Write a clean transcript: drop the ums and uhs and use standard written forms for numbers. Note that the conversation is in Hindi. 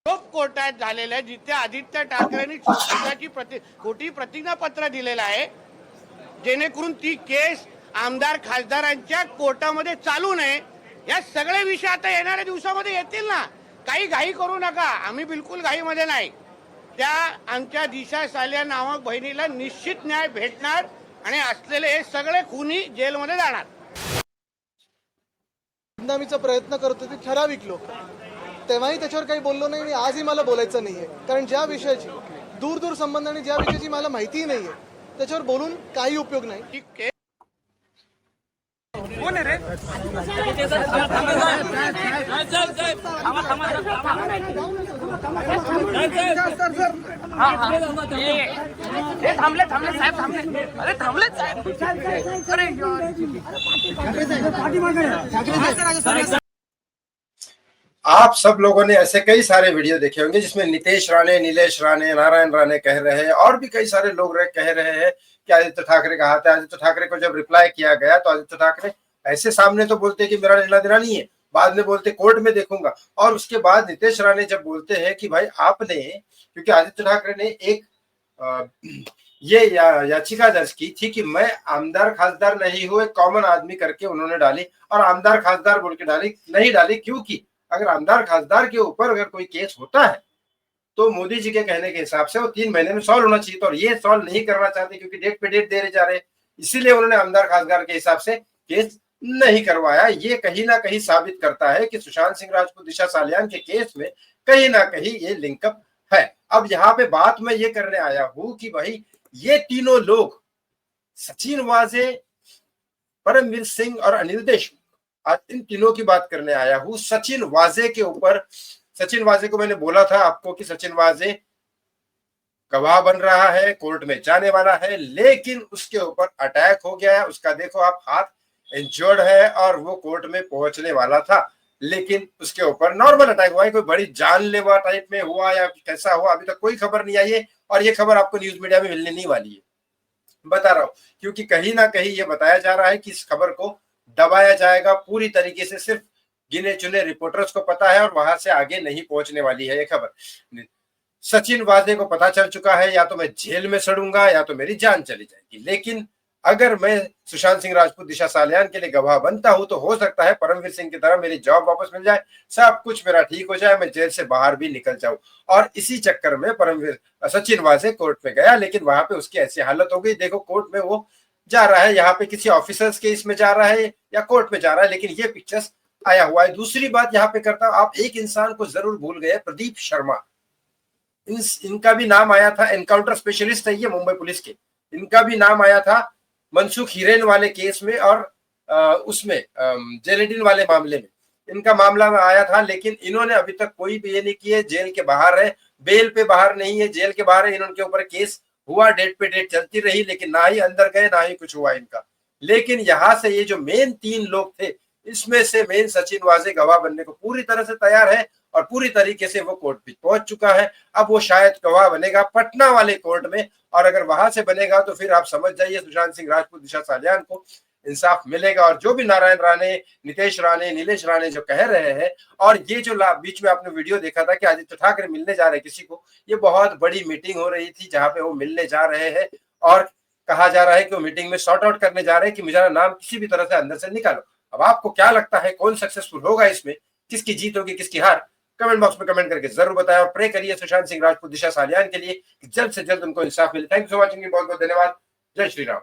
खूप कोर्टात झालेलं आहे, जिथे आदित्य ठाकरेंनी खोटी प्रतिज्ञापत्र दिलेलं आहे, जेणेकरून ती केस आमदार खासदारांच्या कोर्टामध्ये चालू नये. या सगळे विषय आता येणाऱ्या दिवसामध्ये येतील ना. काही घाई करू नका, आम्ही बिलकुल घाईमध्ये नाही. त्या आमच्या दिशा सालिया नामक बहिणीला निश्चित न्याय भेटणार आणि असलेले हे सगळे खुनी जेलमध्ये जाणार. बदनामीचा प्रयत्न करतो ते ठराविक लोक, तेव्हाही त्याच्यावर काही बोललो नाही आणि आजही मला बोलायचं नाहीये. कारण ज्या विषयाची दूर संबंध आणि ज्या विषयाची मला माहितीही नाहीये त्याच्यावर बोलून काही उपयोग नाही. कोण आहे रे? थांबले साहेब, थांबले. अरे थांबले साहेब. आप सब लोगों ने ऐसे कई सारे वीडियो देखे होंगे जिसमें नितेश राणे, नीलेश राणे, नारायण राणे कह रहे हैं और भी कई सारे लोग कह रहे हैं कि आदित्य ठाकरे का हाथ है. आदित्य ठाकरे को जब रिप्लाई किया गया तो आदित्य ठाकरे ऐसे सामने तो बोलते कि मेरा लेना देना नहीं है, बाद में बोलते कोर्ट में देखूंगा. और उसके बाद नितेश राणे जब बोलते हैं कि भाई आपने, क्योंकि आदित्य ठाकरे ने एक ये याचिका दर्ज की थी कि मैं आमदार खासदार नहीं हुए, कॉमन आदमी करके उन्होंने डाली और आमदार खासदार बोल के नहीं डाली क्योंकि अगर आमदार खासदार के ऊपर अगर कोई केस होता है तो मोदी जी के कहने के हिसाब से वो 3 महीने में सॉल्व होना चाहिए. तो ये सॉल्व नहीं करना चाहते क्योंकि डेट पे डेट दे जा रहे, इसीलिए उन्होंने आमदार खासदार के हिसाब से केस नहीं करवाया. ये कहीं ना कहीं साबित करता है कि सुशांत सिंह राजपूत दिशा सालियान के केस में कहीं ना कहीं ये लिंकअप है. अब यहाँ पे बात मैं ये करने आया हूं कि भाई ये तीनों लोग, सचिन वाजे, परमवीर सिंह और अनिल देशमुख, आज इन तीनों की बात करने आया हूं. सचिन वाजे के ऊपर, सचिन वाजे को मैंने बोला था आपको कि सचिन वाजे गवाह बन रहा है, कोर्ट में जाने वाला है, लेकिन उसके ऊपर अटैक हो गया है. उसका देखो आप हाथ इंजर्ड है और वो कोर्ट में पहुंचने वाला था, लेकिन उसके ऊपर नॉर्मल अटैक हुआ है. कोई बड़ी जानलेवा टाइप में हुआ या कैसा हुआ अभी तक कोई खबर नहीं आई है और ये खबर आपको न्यूज मीडिया में मिलने नहीं वाली है, बता रहा हूं. क्योंकि कहीं ना कहीं ये बताया जा रहा है कि इस खबर को दबाया जाएगा पूरी तरीके से, सिर्फ गिने चुने रिपोर्टर्स को पता है और वहां से आगे नहीं पहुंचने वाली है ये खबर. सचिन वाजे को पता चल चुका है या तो मैं जेल में सड़ूंगा या तो मेरी जान चली जाएगी. लेकिन अगर मैं सुशांत सिंह राजपूत दिशा सालियान के लिए गवाह बनता हूं तो हो सकता है परमवीर सिंह की तरह मेरी जॉब वापस मिल जाए, सब कुछ मेरा ठीक हो जाए, मैं जेल से बाहर भी निकल जाऊं. और इसी चक्कर में सचिन वाजे कोर्ट में गया, लेकिन वहां पे उसकी ऐसी हालत हो गई. देखो कोर्ट में वो जा रहा है, यहाँ पे किसी ऑफिसर्स केस में जा रहा है या कोर्ट में जा रहा है, लेकिन ये पिक्चर्स आया हुआ है. दूसरी बात यहाँ पे करता हूं, आप एक इंसान को जरूर भूल गए, प्रदीप शर्मा. इनका भी नाम आया था, एनकाउंटर स्पेशलिस्ट है ये मुंबई पुलिस के. इनका भी नाम आया था मनसुख हिरेन वाले केस में और उसमें जेलेडिन वाले मामले में इनका मामला में आया था, लेकिन इन्होंने अभी तक कोई भी ये नहीं किए. जेल के बाहर है, बेल पे बाहर नहीं है, जेल के बाहर है. इनके ऊपर केस हुआ, डेट पे डेट चलती रही, लेकिन ना ही अंदर गए ना ही कुछ हुआ इनका. लेकिन यहाँ से ये जो मेन 3 लोग थे, इसमें से मेन सचिन वाजे गवाह बनने को पूरी तरह से तैयार है और पूरी तरीके से वो कोर्ट पे पहुंच चुका है. अब वो शायद गवाह बनेगा पटना वाले कोर्ट में, और अगर वहां से बनेगा तो फिर आप समझ जाइए सुशांत सिंह राजपूत दिशा सालियान को इंसाफ मिलेगा. और जो भी नारायण राणे, नितेश राणे, नीलेश राणे जो कह रहे हैं, और ये जो बीच में आपने वीडियो देखा था कि आदित्य ठाकरे मिलने जा रहे किसी को, ये बहुत बड़ी मीटिंग हो रही थी जहां पे वो मिलने जा रहे हैं और कहा जा रहा है कि वो मीटिंग में सॉर्ट आउट करने जा रहे हैं कि मेरा नाम किसी भी तरह से अंदर से निकालो. अब आपको क्या लगता है कौन सक्सेसफुल होगा इसमें, किसकी जीत होगी किसकी हार, कमेंट बॉक्स में कमेंट करके जरूर बताएं. और प्रे करिए सुशांत सिंह राजपूत दिशा सालियान के लिए कि जल्द से जल्द उनको इंसाफ मिले. थैंक यू फॉर वॉचिंग, बहुत बहुत धन्यवाद. जय श्री राम.